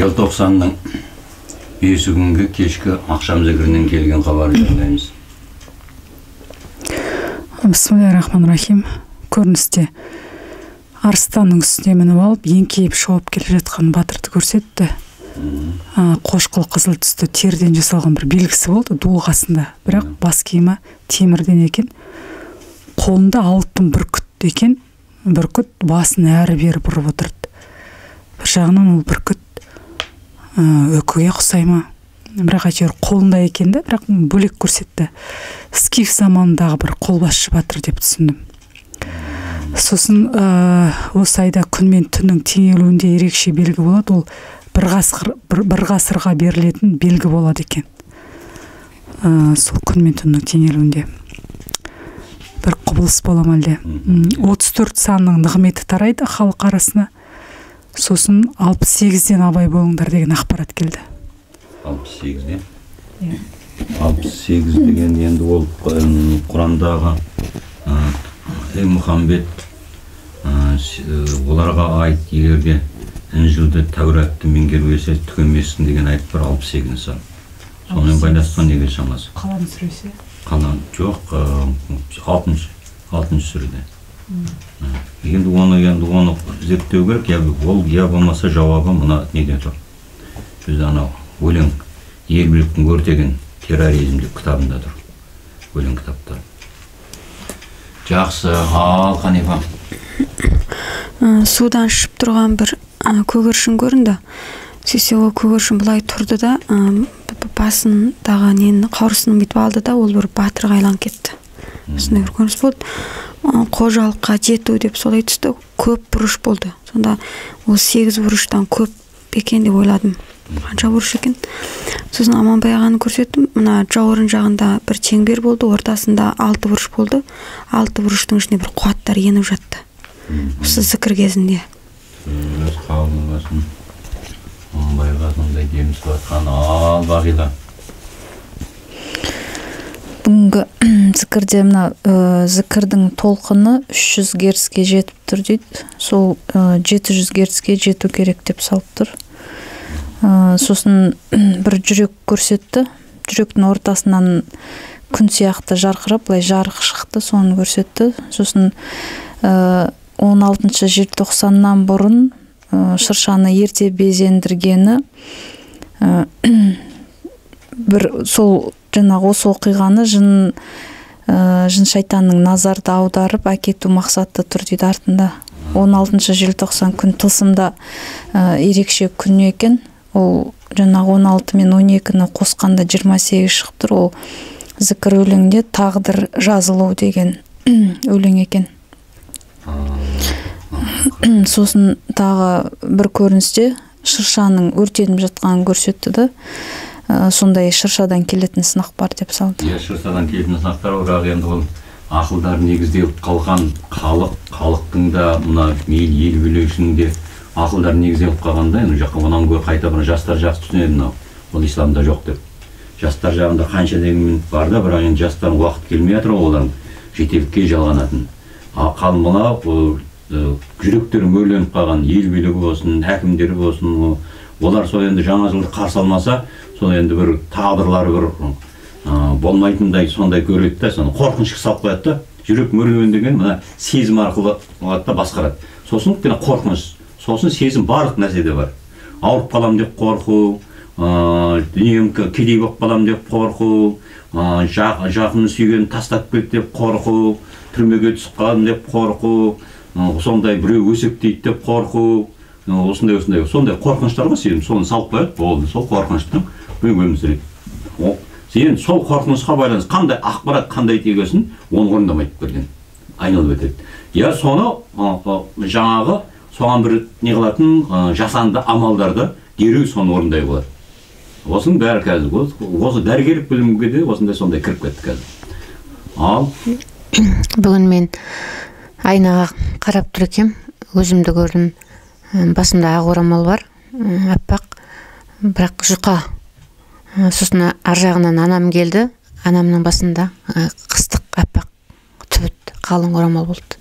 Желтоқсанның 5 күнгі кешкі ақшам зікірінен келген хабарды тыңдаймыз. Бисмиллахир-рахманир-рахим. Көріністе арыстанның үстіне мініп алып, еңкейіп шауып келе жатқан батырды көрсетті. Қошқыл қызыл түсті терден жасалған бір белгісі болды дулғасында. Бірақ бас киімі темірден екен. Қолында алтын бүркіт екен. Бүркіт басын әрі-бері бұрып отырды. Бір жағынан ол бүркіт өкіге ұқсай ма? Бірақ әйтеуір қолында екен де, бірақ бөлек көрсетті. Скиф заманындағы бір қолбасшы батыр деп түсіндім. Сосын осы айда күн мен түннің теңелуінде ерекше белгі болады. Ол бір ғасырға берілетін белгі болады екен. Сол күн мен түннің теңелуінде бір құбылыс бола ма әлде. 34 санның нығметі тарайды халық арасына. Сосын 68-ден абай болыңдар деген ақпарат келді. 68-ден? 68 деген енді ол Құрандағы Мұхаммед оларға айт, егерде Інжілді, Тәуратты меңгермесе түгенмесін деген айт бар 68 сан. Сонымен байланысқан неге шамасы? Қалан сүресі? Қалан жоқ, 6-шы сүреде. Енді оны зерттеу керек, ол я болмаса жауабы мына неден тұр. Біз анау өлең ел биліктің өртеген терроризм деп кітабында тұр. Өлең кітапта. Жақсы, ал Ханифа. Судан шып тұрған бір көгершін көрінді. Сөйтсе ол көгершін бұлай тұрды да, басындағы нені қаурысының бүйтіп алды да, ол бір батырға айланып кетті. Сондай бір көрініс болды. Қожалыққа жету деп солай түсті, көп бұрыш болды. Сонда ол 8 бұрыштан көп екен деп ойладым. Қанша бұрыш екен? Сосын Аманбай ағаны көрсеттім. Мына жауырын жағында бір чеңбер болды, ортасында 6 бұрыш болды. 6 бұрыштың ішіне бір қуаттар еніп жатты. Осы зікір кезінде. Өз қауымыңасын, Аманбайға сондай деміз батқан ал Бағила. Бүгінгі зікірде мына зікірдің толқыны 300 герцке жетіп тұр дейді. Сол 700 герцке жету керек деп салып тұр. Сосын бір жүрек көрсетті. Жүректің ортасынан күн сияқты жарқырап, былай жарық шықты, соны көрсетті. Сосын 16 желтоқсаннан бұрын шыршаны ерте безендіргені бір сол жаңағы осы оқиғаны жын шайтанның назарды аударып әкету мақсатты тұр дейді артында. 16 желтоқсан күн тылсымда ерекше күн екен. Ол жаңағы 16 мен 12-ні қосқанда 28 шығып тұр. Ол зікір өлеңде тағдыр жазылу деген өлең екен. Сосын тағы бір көріністе шыршаның өртеніп жатқанын көрсетті да. Сондай шыршадан келетін сынақ бар деп салды. Шыршадан келетін сынақтар бірақ енді ол ақылдар негізделіп қалған халықтың да мына мейлі ел билеушінің де ақылдар негізделіп қалғанда, енді жаққа онан гөрі қайта бір жастар жақсы түсінеді мынау. Ол исламда жоқ деп. Жастар жағында қанша деген бар да, бірақ енді жастардың уақыт келмей жатыр, олардың жетелікке жалғанатын. Ал мынау жүректері мөрленіп қалған ел билігі болсын, әкімдері болсын, олар сол енді жаңа жылды қарсы алмаса, сол енді бір тағдырлары бір болмайтындай сондай көреді да, соны қорқынышқа салып қояды да. Жүрек мөрлеуін деген мына сезім арқылы басқарады. Сосын қорқыныш, сосын сезім барлық нәрседе бар. Ауырып қалам деп қорқу, дүнием кедей болып қалам деп қорқу, жақын сүйген тастап кетті деп қорқу, түрмеге түсіп қалам деп қорқу, сондай біреу өсектейді деп қорқу, сондай қорқыныштар ғой сезім, соны салып қояды, болды. Сол қорқыныштың өмірімізді. Сен сол қорқынышқа байланысты қандай ақпарат, қандай тегесін, оны орындамайды бірден. Айналып өтеді. Я соны жаңағы соған бір не қылатын жасанды амалдарды дереу соны орындай болады. Осының бәрі қазір, осы дәрігерлік білімге де осындай сондай кіріп кетті қазір. Ал бүгін мен айнаға қарап тұр екем, өзімді көрдім. Басымда ақ орамал бар, аппақ, бірақ жұқа. Сосын ар жағынан анам келді, анамның басында қыстық аппақ қалың орамал болды.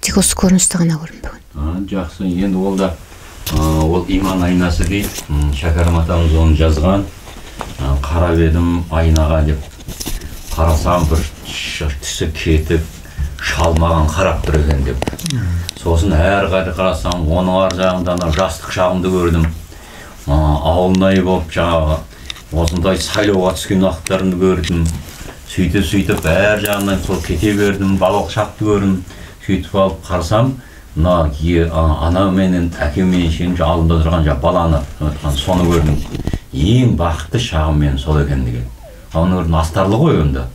Тек осы көріністі ғана көрдім бүгін. Жақсы, енді ол да Ол иман айнасы дейді. Шәкәрім атамыз оны жазған. Қарап едім айнаға деп. Қарасам бір түсі кетіп, шалмаған қарап тұр екен деп. Сосын әрі қарасам, оның ар жағында жастық шағымды көрдім. Ауылнай болып жаңағы осындай сайлауға түскен уақыттарымды көрдім. Сөйтіп әр жағынан сол кете бердім, балалық шақты көрдім. Сөйтіп алып қарасам, ана менен әкем менен шенің алдымда тұрған баланы соны көрдім. Ең бақытты шағым мен сол екен деген. Оны көрдім, астарлы ғой онда.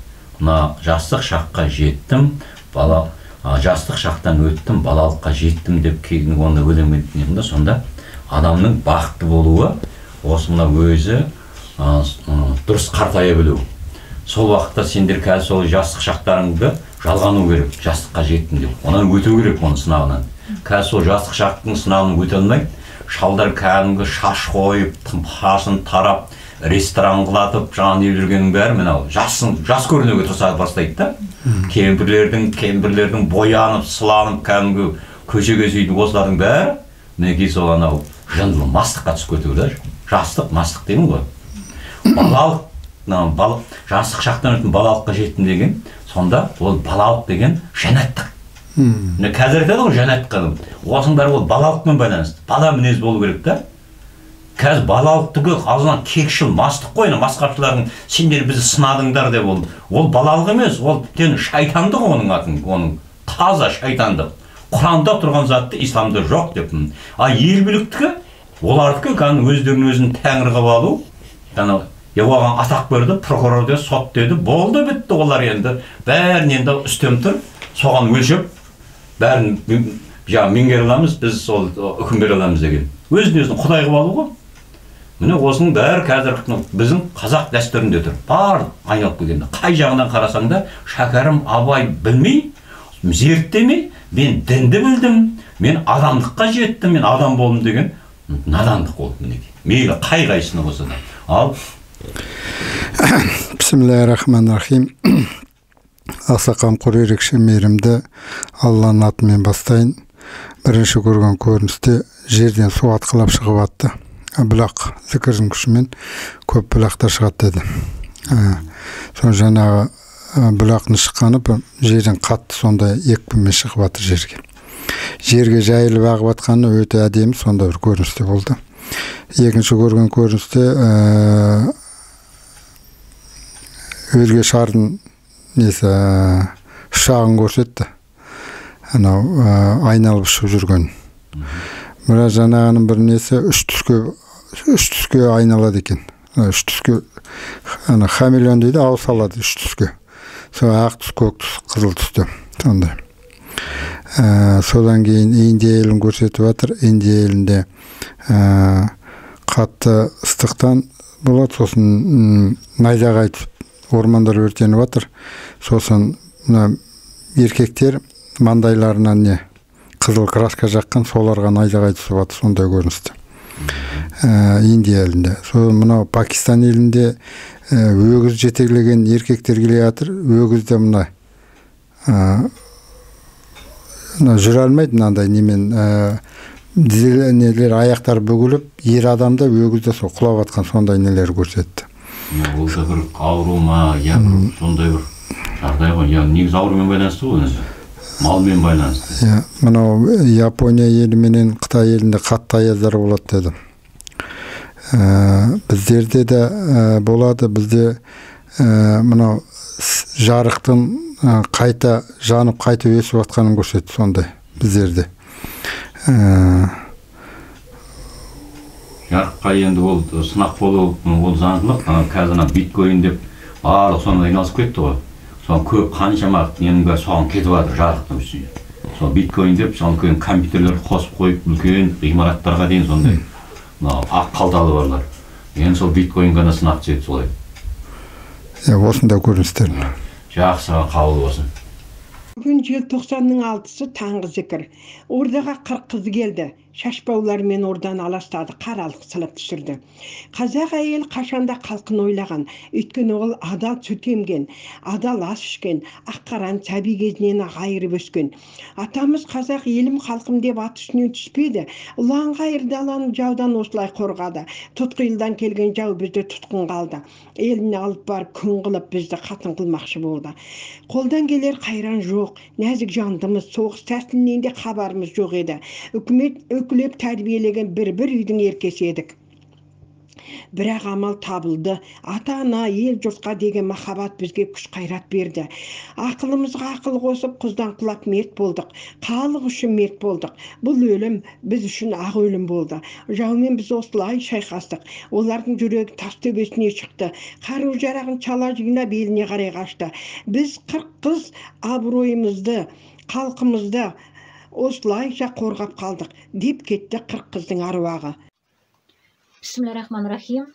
Жастық шаққа жеттім, жастық шақтан өттім, балалыққа жеттім деп кейін оны өлеңмен сонда адамның бақытты болуы осы мына өзі дұрыс қартая білу. Сол уақытта сендер қазір сол жастық шақтарыңды жалғану керек, жастыққа жеттім деп. Онан өту керек оның сынағынан. Қазір сол жастық шақтың сынағынан өте алмайды. Шалдар кәдімгі шаш қойып, тымпасын тарап, ресторан қылатып, жаңа не жүргеннің бәрі мынау жас көрінуге тырыса бастайды да. Кемпірлердің боянып, сыланып, кәдімгі көшеге сөйтіп осылардың бәрі мінекей сол анау жынды мастыққа түсіп кетуі да. Жастық, мастық деймін ғой. Жастық шақтан өтіп балалыққа жеттім деген, сонда ол балалық деген жәннаттық. Қазір айтады ғой жәннатқа. Осының бәрі ол балалықпен байланысты. Бала мінез болу керек та. Қазір балалықтығы азынан кекшіл, мастық қой, масқаршылардың сендер бізді сынадыңдар деп ол. Ол балалық емес, ол тіптен шайтандық оның атын, оның таза шайтандық. Құранда тұрған затты исламда жоқ деп. Ел биліктігі, олардікі өздерінің өзін тәңір қылып алу, оған атақ берді, прокурор деді, сот деді, болды бітті олар енді, бәрін енді үстем тұр, соған өлшеп, бәрін меңгере аламыз, біз сол үкім бере аламыз деген. Өзін құдай қылып алу ғой. Міне осының бәрі қазір біздің қазақ дәстүрінде тұр. Бар айналып келгенде. Қай жағынан қарасаң да, Шәкәрім Абай білмей, зерттемей, мен дінді білдім, мен адамдыққа жеттім, мен адам болдым деген надандық ол мінекей. Мейлі қай-қайсыны болса да. Ал Бисмиллахир-рахманир-рахим. Аса қамқор ерекше мейірімді Алланың атымен бастайын. Бірінші көрген көріністе жерден су атқылап шығып атты. Бұлақ зікірдің күшімен көп бұлақтар шығады деді. Сон жаңағы бұлақтың шыққаны жерден қатты сондай екпінмен шығып атыр жерге. Жерге жайылып ағып атқаны өте әдемі, сонда бір көріністе болды. Екінші көрген көріністе өзге шардың ұшағын көрсетті. Айналып ұшып жүрген. Бірақ жаңағының бір үш түске айналады екен. Үш түске хамелеон дейді, ауыз салады үш түске. Сол ақ түс, көк түс, қызыл түсті. Сондай. Содан кейін Индия елін көрсетіп жатыр. Индия елінде қатты ыстықтан болады, сосын найзағай ормандар өртеніп жатыр. Сосын еркектер маңдайларынан қызыл краска жаққан, соларға найзағай түсіп жатыр, сондай көріністі. Индия елінде. Мынау Пакистан елінде өгіз жетектеген еркектер келе жатыр. Өгізде жүре алмайды, мынандай немен нелер аяқтар бүгіліп, ер адамда өгізде сол құлап жатқан сондай нелер көрсетті. Ол да бір ауру ма, сондай бір жағдай ғой. Негізі аурумен байланысты ғой, малмен байланысты. Мынау Япония елі менен Қытай елінде қатты аяздар болады деді. Біздерде де болады, бізде мынау жарықтың қайта жанып, қайта өсіп жатқанын көрсетті сондай біздерде. Жарыққа енді ол сынақ болу, ол заңдылық. Қазір биткоин деп барлық соны айналысып кетті ғой. Сол көп қаншама ненің бәрі соған кетіп жатыр жарықтың үстіне. Сол биткоин деп үлкен компьютерлер қосып қойып, үлкен ғимараттарға дейін сондай ақ қалталы барлар. Енді сол биткоин ғана сынақ түседі солай. Осында көріністер. Жақсы, қабыл болсын. Бүгін желтоқсанның 6-сы таңғы зікір. Ордаға 40 қыз келді. шашбауларымен ордан аластады, қаралық сылып түсірді. Қазақ әйел қашанда халқын ойлаған, өйткені ол адал сүт емген, адал ас ішкен, аққаран сәби кезінен айырып өскен. Атамыз қазақ елім халқым деп ат үстінен түспейді. Ұлан ғайыр даланы жаудан осылай қорғады. Тұтқиылдан келген жау бізді тұтқын қалды. Еліне алып барып күн қылып бізді қатын қылмақшы болды. Қолдан келер қайран жоқ, нәзік жандымыз, соғыс тәсілінен де хабарымыз жоқ еді. Үкімет өкілеп тәрбиелеген бір үйдің еркесі едік. Бірақ амал табылды. Ата-ана, ел жұртқа деген махаббат бізге күш қайрат берді. Ақылымызға ақыл қосып, құздан құлап мерт болдық. Халық үшін мерт болдық. Бұл өлім біз үшін ақ өлім болды. Жаумен біз осылай шайқастық. Олардың жүрегі тас төбесіне шықты. Қару жарағын чала жинап еліне қарай қашты. Біз 40 қыз абыройымызды, халқымызды осылайша қорғап қалдық, деп кетті 40 қыздың аруағы. Бисмиллахиррахманиррахим.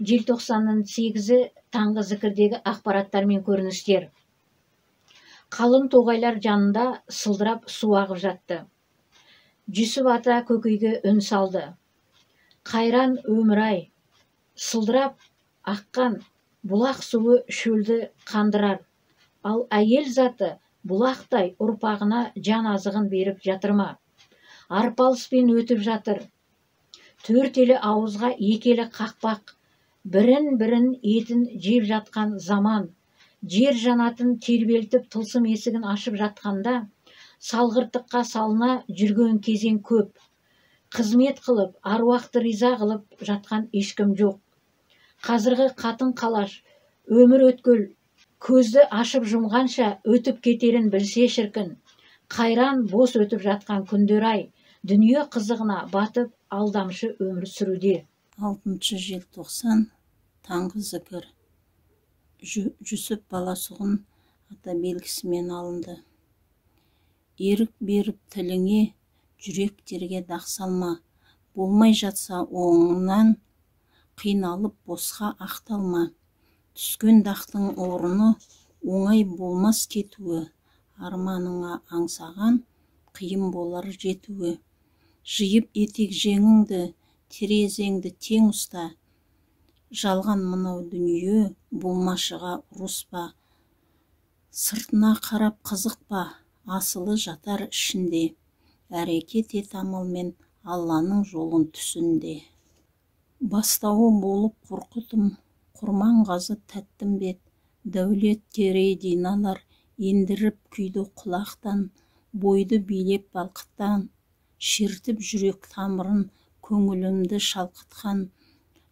Желтоқсанның 8-і таңғы зікірдегі ақпараттар мен көріністер. Қалың тоғайлар жанында сылдырап су ағып жатты. Жүсіп ата көкейге үн салды. Қайран өмір-ай, сылдырап аққан бұлақ суы шөлді қандырар. Ал әйел заты бұлақтай ұрпағына жан азығын беріп жатырма. Арпалыспен өтіп жатыр. Төртелі ауызға екелі қақпақ, бірін етін жеп жатқан заман, жер жанатын тербелтіп тылсым есігін ашып жатқанда, салғыртыққа салына жүрген кезең көп. Қызмет қылып, аруақты риза қылып жатқан ешкім жоқ. Қазіргі қатын қалаш, өмір өткел, көзді ашып жұмғанша өтіп кетерін білсе шіркін. Қайран бос өтіп жатқан күндер-ай, дүние қызығына батып, алдамшы өмір сүруде. 6 желтоқсан таңғы зікір. Жүсіп Баласұғын ата белгісімен алынды. Ерік беріп тіліңе, жүректерге дақ салма. Болмай жатса оңынан, қиналып босқа ақталма. Түскен дақтың орыны оңай болмас кетуі. Арманыңа аңсаған, қиын болар жетуі. Жиып етек жеңіңді, терезеңді тең ұста. Жалған мынау дүние, болмашыға ұрыспа. Сыртына қарап қызықпа, асылы жатар ішінде. Әрекет ет амалмен Алланың жолын түсінде. Бастауы болып қорқытым, құрманғазы тәттім бет. Дәулет керей диналар ендіріп күйді құлақтан. Бойды билеп балқыттан. Шертіп жүрек тамырын, көңілімді шалқытқан.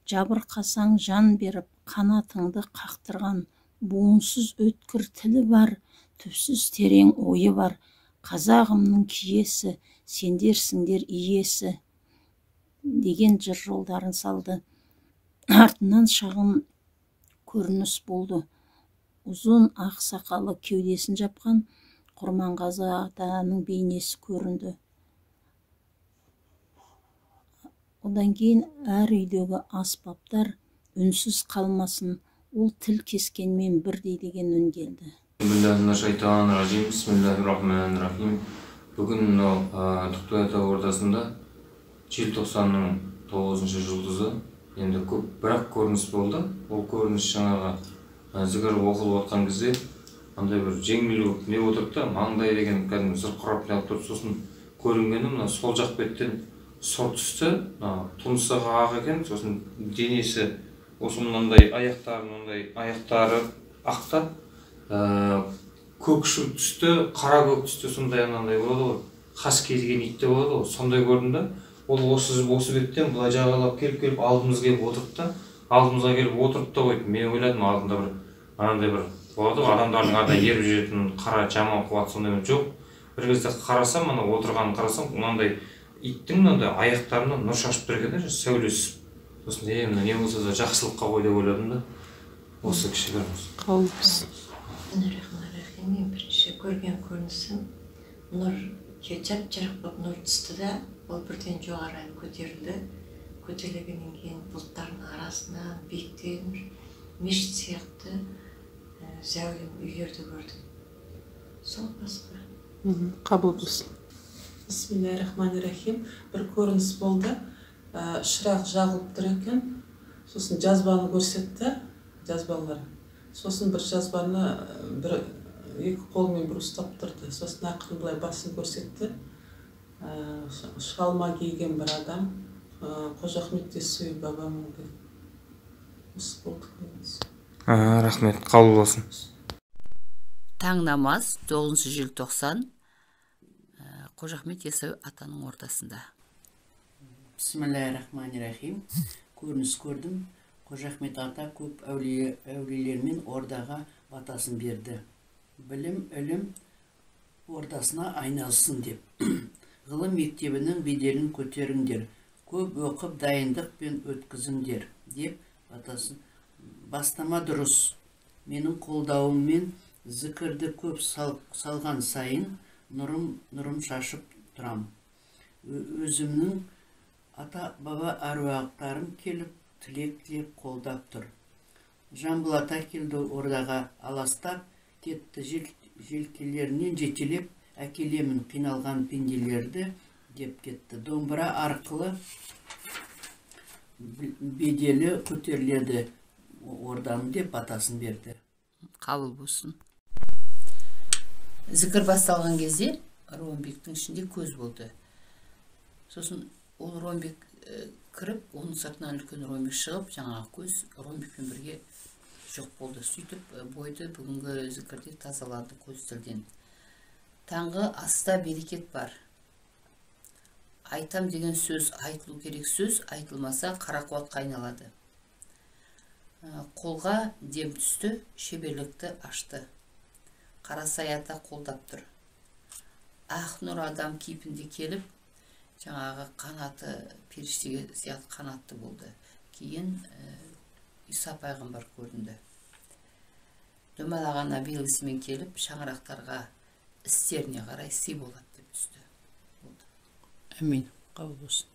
Жабырқасаң жан беріп, қанатыңды қақтырған. Буынсыз өткір тілі бар, түпсіз терең ойы бар. Қазағымның киесі, сендерсіңдер иесі, деген жыр жолдарын салды. Артынан шағын көрініс болды. Ұзын ақ сақалы кеудесін жапқан Құрманғазы атаның бейнесі көрінді. Одан кейін әр үйдегі аспаптар үнсіз қалмасын, ол тіл кескенмен бірдей деген үн келді. Бисмиллахиррахманиррахим. Бүгін Тоқтоy ата ордасында желтоқсанның 9-шы жұлдызы енді көп бірақ көрініс болды. Ол көрініс жаңағы зікір оқылып отқан кезде андай бір жеңіл не отырып та, маңдай деген кәдімгі зырқырап не тұрып, сосын көрінгені мына сол жақ беттен сұр түсті, тұмсығы ақ екен, сосын денесі осы мынандай аяқтары ақта, көкшіл түсті, қара көк түсті, сондай анандай болады ғой, қас кезген итте болады ғой, сондай көрінді. Ол осы беттен бұлай жағалап келіп алдымызға келіп отырды да, алдымызға келіп отырып та қойды. Мен ойладым, алдында бір анандай бір болады ғой, адамдардың ада еріп жүретін қара жаман қуат сондай жоқ. Бір кезде қарасам, ана отырғанын қарасам, мынандай иттің мынандай аяқтарынан нұр шашып тұр екен, сәулесіп. Сосын мына не болса да жақсылыққа қой деп ойладым да. Осы кішігіріміз. Рахманиррахим. Мен бірінші көрген көрінісім нұр жап-жарық болып нұр түсті да, ол бірден жоғары көтерілді. Көтерілгеннен кейін бұлттардың арасынан биіктен мешіт сияқты зәулім үйлерді көрдім. Сол басқа. Қабыл болсын. Бисмиллахиррахманиррахим. Бір көрініс болды. Шырақ жағылып тұр екен. Сосын жазбаны көрсетті, жазбалар. Сосын бір жазбаны екі қолымен бір ұстап тұрды. Сосын ақырын былай басын көрсетті. Шалма киген бір адам. Қожа Ахмет Яссауи бабамның осы болды көрініс. Рахмет, қабыл болсын. Таң намаз 9 желтоқсан Қожа Ахмет Яссауи атаның ордасында. Бисмиллахиррахманиррахим. Көрініс көрдім. Қожа Ахмет ата көп әулиелермен ордаға батасын берді. Білім, ілім ордасына айналсын деп. Ғылым мектебінің беделін көтеріңдер. Көп оқып дайындықпен өткізіңдер деп батасын. Бастама дұрыс. Менің қолдауыммен зікірді көп салған сайын нұрым шашып тұрам. Өзімнің ата баба әруақтарым келіп тілек қолдап тұр. Жамбыл ата келді ордаға аластап кетті, желкелерінен жетелеп әкелемін қиналған пенделерді деп кетті. Домбыра арқылы беделі көтеріледі орданы деп батасын берді. Қабыл болсын. Зікір басталған кезде Ромбектің ішінде көз болды. Сосын ол Ромбек кіріп, оның сыртынан үлкен Ромбек шығып, жаңағы көз Ромбекпен бірге жоқ болды. Сөйтіп бойды бүгінгі зікірде тазалады көз тілден. Таңғы аста берекет бар. Айтам деген сөз айтылу керек, сөз айтылмаса қарақуатқа айналады. Қолға дем түсті, шеберлікті ашты. Қарасай ата қолдап тұр. Ақ нұр адам кейпінде келіп, жаңағы қанаты періштеге сияқты қанатты болды. Кейін Иса пайғамбар көрінді. Домалаған белгісімен келіп, шаңырақтарға істеріне қарай сый болады деп түсті. Әмин, қабыл болсын.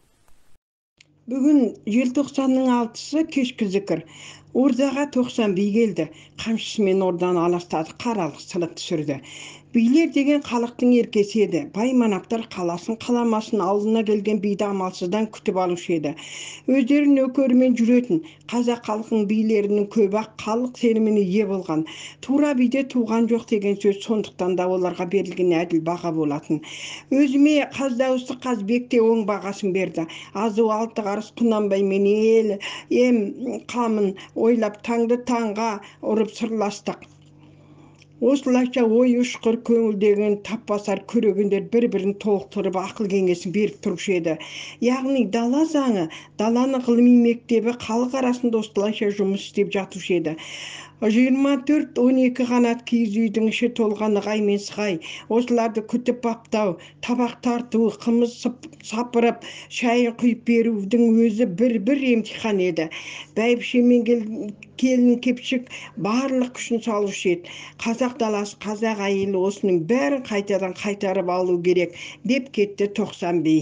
Бүгін желтоқсанның 6-сы кешкі зікір. Ордаға 90 би келді. Қамшысымен орданы аластады, қаралық сылып түсірді. Билер деген халықтың еркесі еді. Байманаптар қаласын қаламасын алдына келген биді амалсыздан күтіп алушы еді. Өздерін нөкерімен жүретін қазақ халқының билерінің көбі-ақ халық сеніміне ие болған. Тура биде туған жоқ деген сөз, сондықтан да оларға берілген әділ баға болатын. Өзіме қаз дауысты Қазбек те оң бағасын берді. Азу алты қарыс Құнанбай мен ем қамын ойлап таңды таңға ұрып сырластық. Осылайша ой ұшқыр көңілдеген таппасар көрегендер бір-бірін толықтырып ақыл кеңесін беріп тұрушы еді. Яғни дала заңы, даланы ғылыми мектебі халық арасында осылайша жұмыс істеп жатушы еді. 24-12 қанат киіз үйдің іші толған ығай мен сығай, осыларды күтіп баптау, табақ тарту, қымыз сапырып, шайын құйып берудің өзі бір емтихан еді. Бәйбіше мен келін кепшік барлық күшін салушы еді. Қазақ даласы, қазақ әйелі осының бәрін қайтадан қайтарып алу керек деп кетті 90 би.